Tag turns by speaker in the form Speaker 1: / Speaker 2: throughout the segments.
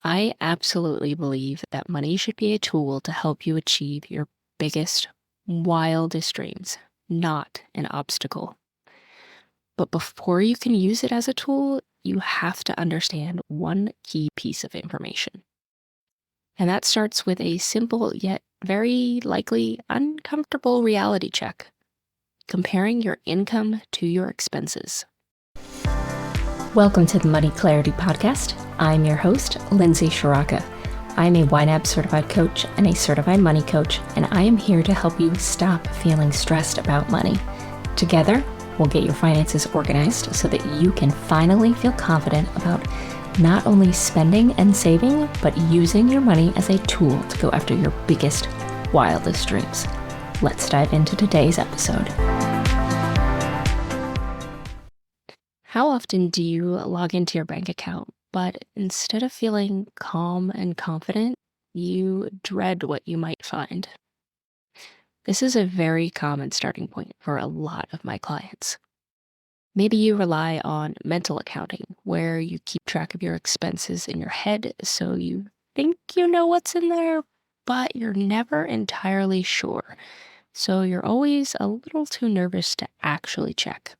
Speaker 1: I absolutely believe that money should be a tool to help you achieve your biggest, wildest dreams, not an obstacle. But before you can use it as a tool, you have to understand one key piece of information. And that starts with a simple yet very likely uncomfortable reality check, comparing your income to your expenses. Welcome to the Money Clarity Podcast. I'm your host, Lindsay Shiraka. I'm a YNAB certified coach and a certified money coach, and I am here to help you stop feeling stressed about money. Together, we'll get your finances organized so that you can finally feel confident about not only spending and saving, but using your money as a tool to go after your biggest, wildest dreams. Let's dive into today's episode. How often do you log into your bank account, but instead of feeling calm and confident, you dread what you might find? This is a very common starting point for a lot of my clients. Maybe you rely on mental accounting, where you keep track of your expenses in your head so you think you know what's in there, but you're never entirely sure. So you're always a little too nervous to actually check.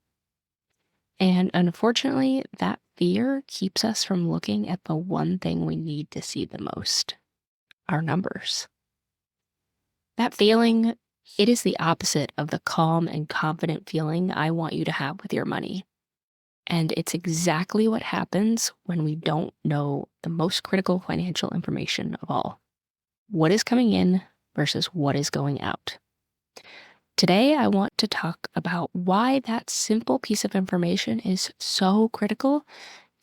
Speaker 1: And unfortunately, that fear keeps us from looking at the one thing we need to see the most, our numbers. That feeling, it is the opposite of the calm and confident feeling I want you to have with your money. And it's exactly what happens when we don't know the most critical financial information of all. What is coming in versus what is going out. Today, I want to talk about why that simple piece of information is so critical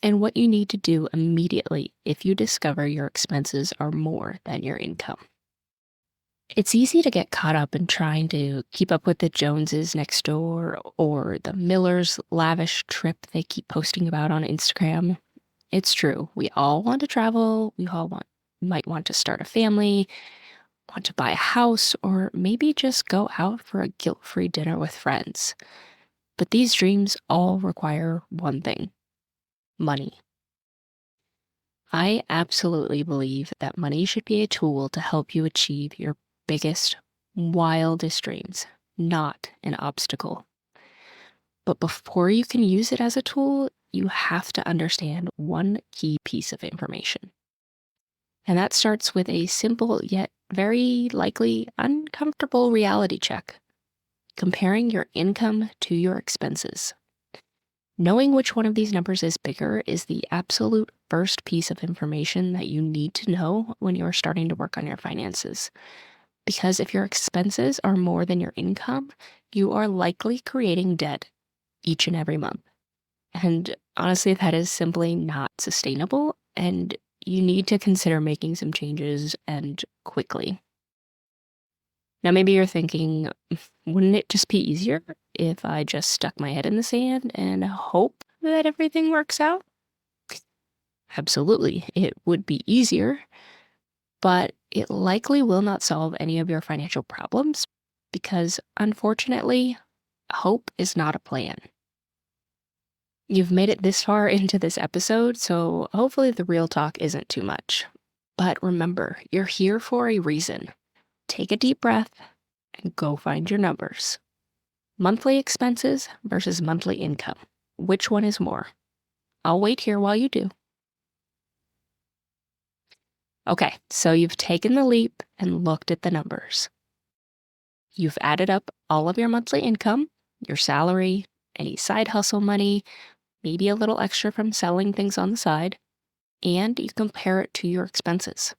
Speaker 1: and what you need to do immediately if you discover your expenses are more than your income. It's easy to get caught up in trying to keep up with the Joneses next door or the Miller's lavish trip they keep posting about on Instagram. It's true. We all want to travel. Might want to start a family, want to buy a house, or maybe just go out for a guilt-free dinner with friends. But these dreams all require one thing: money. I absolutely believe that money should be a tool to help you achieve your biggest, wildest dreams, not an obstacle. But before you can use it as a tool, you have to understand one key piece of information. And that starts with a simple yet very likely uncomfortable reality check, comparing your income to your expenses. Knowing which one of these numbers is bigger is the absolute first piece of information that you need to know when you are starting to work on your finances. Because if your expenses are more than your income, you are likely creating debt each and every month. And honestly, that is simply not sustainable, and you need to consider making some changes, and quickly. Now, maybe you're thinking, wouldn't it just be easier if I just stuck my head in the sand and hope that everything works out? Absolutely, it would be easier, but it likely will not solve any of your financial problems because, unfortunately, hope is not a plan. You've made it this far into this episode, so hopefully the real talk isn't too much. But remember, you're here for a reason. Take a deep breath and go find your numbers. Monthly expenses versus monthly income. Which one is more? I'll wait here while you do. Okay, so you've taken the leap and looked at the numbers. You've added up all of your monthly income, your salary, any side hustle money, maybe a little extra from selling things on the side, and you compare it to your expenses.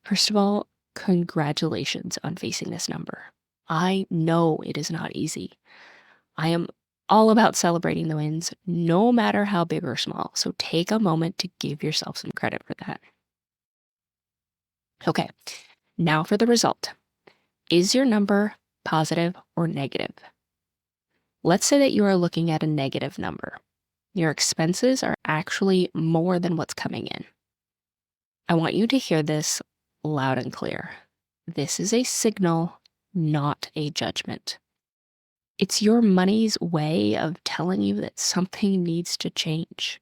Speaker 1: First of all, congratulations on facing this number. I know it is not easy. I am all about celebrating the wins, no matter how big or small, so take a moment to give yourself some credit for that. Okay, now for the result. Is your number positive or negative? Let's say that you are looking at a negative number. Your expenses are actually more than what's coming in. I want you to hear this loud and clear. This is a signal, not a judgment. It's your money's way of telling you that something needs to change.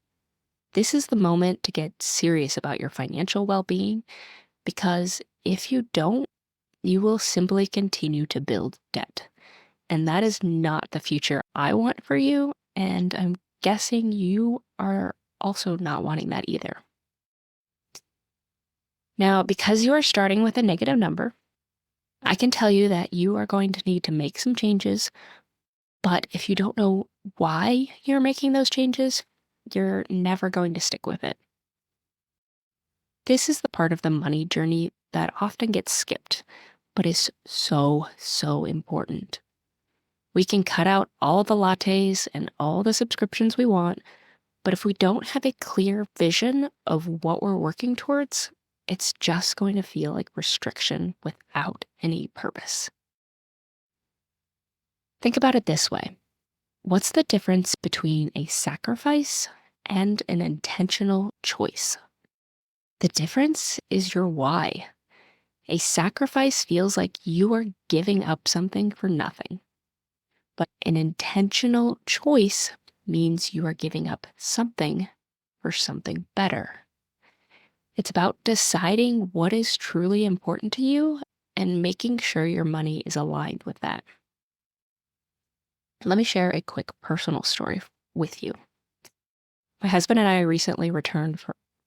Speaker 1: This is the moment to get serious about your financial well being because if you don't, you will simply continue to build debt. And that is not the future I want for you. And I'm guessing you are also not wanting that either. Now, because you are starting with a negative number, I can tell you that you are going to need to make some changes. But if you don't know why you're making those changes, you're never going to stick with it. This is the part of the money journey that often gets skipped, but is so, so important. We can cut out all the lattes and all the subscriptions we want, but if we don't have a clear vision of what we're working towards, it's just going to feel like restriction without any purpose. Think about it this way. What's the difference between a sacrifice and an intentional choice? The difference is your why. A sacrifice feels like you are giving up something for nothing. But an intentional choice means you are giving up something for something better. It's about deciding what is truly important to you and making sure your money is aligned with that. Let me share a quick personal story with you. My husband and I recently returned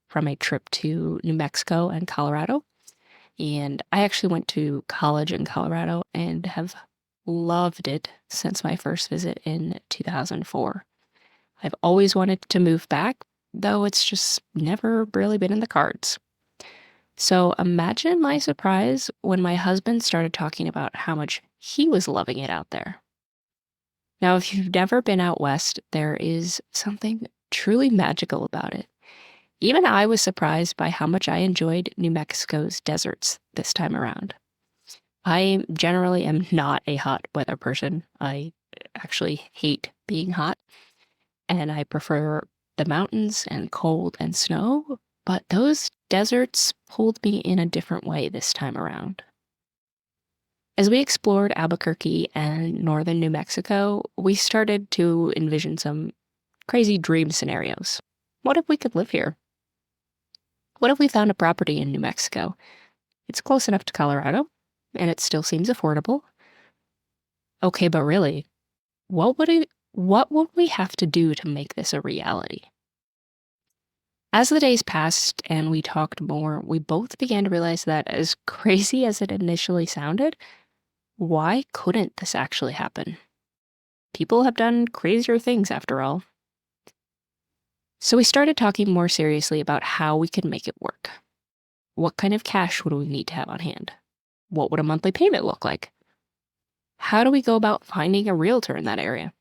Speaker 1: from a trip to New Mexico and Colorado. And I actually went to college in Colorado and have loved it since my first visit in 2004. I've always wanted to move back, though it's just never really been in the cards. So imagine my surprise when my husband started talking about how much he was loving it out there. Now, if you've never been out west, there is something truly magical about it. Even I was surprised by how much I enjoyed New Mexico's deserts this time around. I generally am not a hot weather person. I actually hate being hot, and I prefer the mountains and cold and snow, but those deserts pulled me in a different way this time around. As we explored Albuquerque and northern New Mexico, we started to envision some crazy dream scenarios. What if we could live here? What if we found a property in New Mexico? It's close enough to Colorado, and it still seems affordable. Okay, but really, what would we have to do to make this a reality? As the days passed and we talked more, we both began to realize that as crazy as it initially sounded, why couldn't this actually happen? People have done crazier things after all. So we started talking more seriously about how we could make it work. What kind of cash would we need to have on hand? What would a monthly payment look like? How do we go about finding a realtor in that area?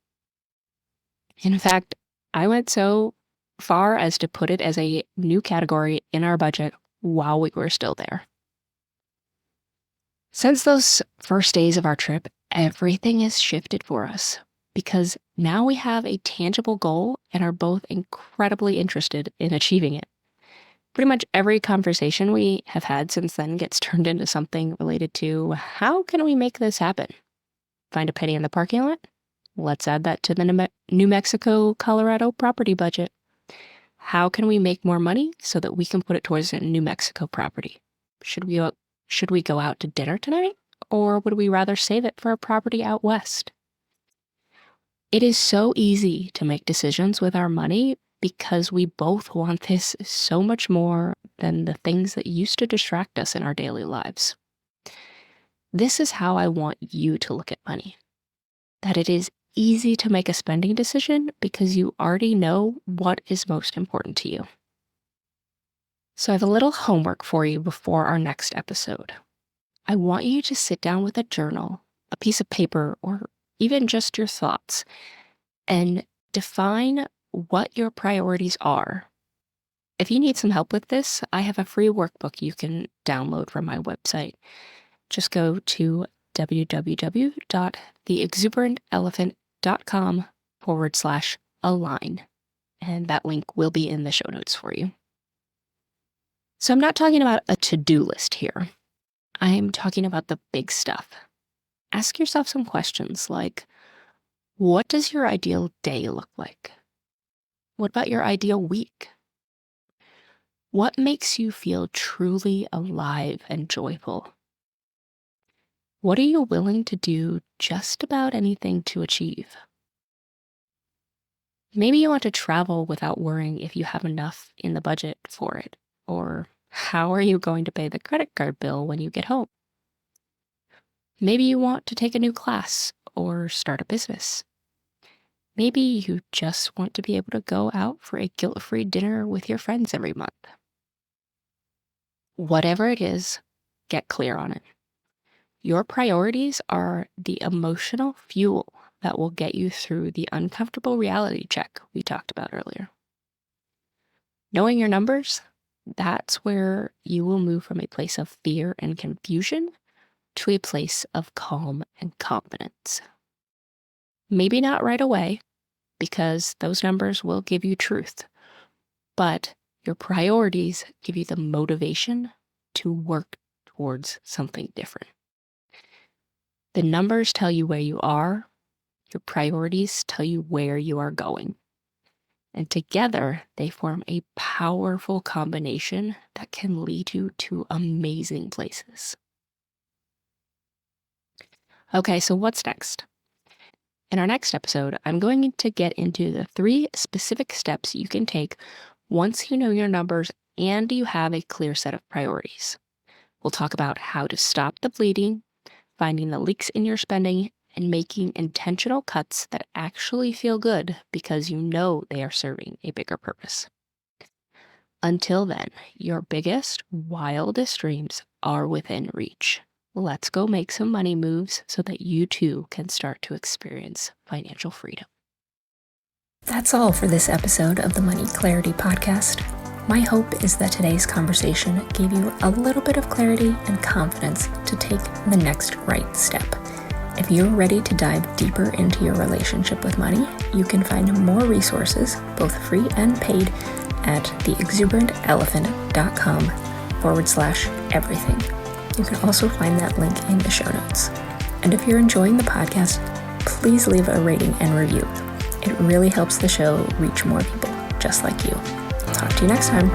Speaker 1: In fact, I went so far as to put it as a new category in our budget while we were still there. Since those first days of our trip, everything has shifted for us because now we have a tangible goal and are both incredibly interested in achieving it. Pretty much every conversation we have had since then gets turned into something related to how can we make this happen? Find a penny in the parking lot? Let's add that to the New Mexico, Colorado property budget. How can we make more money so that we can put it towards a New Mexico property? Should we go out to dinner tonight? Or would we rather save it for a property out west? It is so easy to make decisions with our money because we both want this so much more than the things that used to distract us in our daily lives. This is how I want you to look at money. That it is easy to make a spending decision because you already know what is most important to you. So I have a little homework for you before our next episode. I want you to sit down with a journal, a piece of paper, or even just your thoughts, and define what your priorities are. If you need some help with this, I have a free workbook you can download from my website. Just go to www.theexuberantelephant.com/align, and that link will be in the show notes for you. So I'm not talking about a to-do list here. I'm talking about the big stuff. Ask yourself some questions like, what does your ideal day look like? What about your ideal week? What makes you feel truly alive and joyful? What are you willing to do just about anything to achieve? Maybe you want to travel without worrying if you have enough in the budget for it. Or how are you going to pay the credit card bill when you get home? Maybe you want to take a new class or start a business. Maybe you just want to be able to go out for a guilt-free dinner with your friends every month. Whatever it is, get clear on it. Your priorities are the emotional fuel that will get you through the uncomfortable reality check we talked about earlier. Knowing your numbers, that's where you will move from a place of fear and confusion to a place of calm and confidence. Maybe not right away, because those numbers will give you truth, but your priorities give you the motivation to work towards something different. The numbers tell you where you are, your priorities tell you where you are going. And together, they form a powerful combination that can lead you to amazing places. Okay, so what's next? In our next episode, I'm going to get into the 3 specific steps you can take once you know your numbers and you have a clear set of priorities. We'll talk about how to stop the bleeding, finding the leaks in your spending, and making intentional cuts that actually feel good because you know they are serving a bigger purpose. Until then, your biggest, wildest dreams are within reach. Let's go make some money moves so that you too can start to experience financial freedom. That's all for this episode of the Money Clarity Podcast. My hope is that today's conversation gave you a little bit of clarity and confidence to take the next right step. If you're ready to dive deeper into your relationship with money, you can find more resources, both free and paid, at theexuberantelephant.com/everything. You can also find that link in the show notes. And if you're enjoying the podcast, please leave a rating and review. It really helps the show reach more people just like you. Talk to you next time.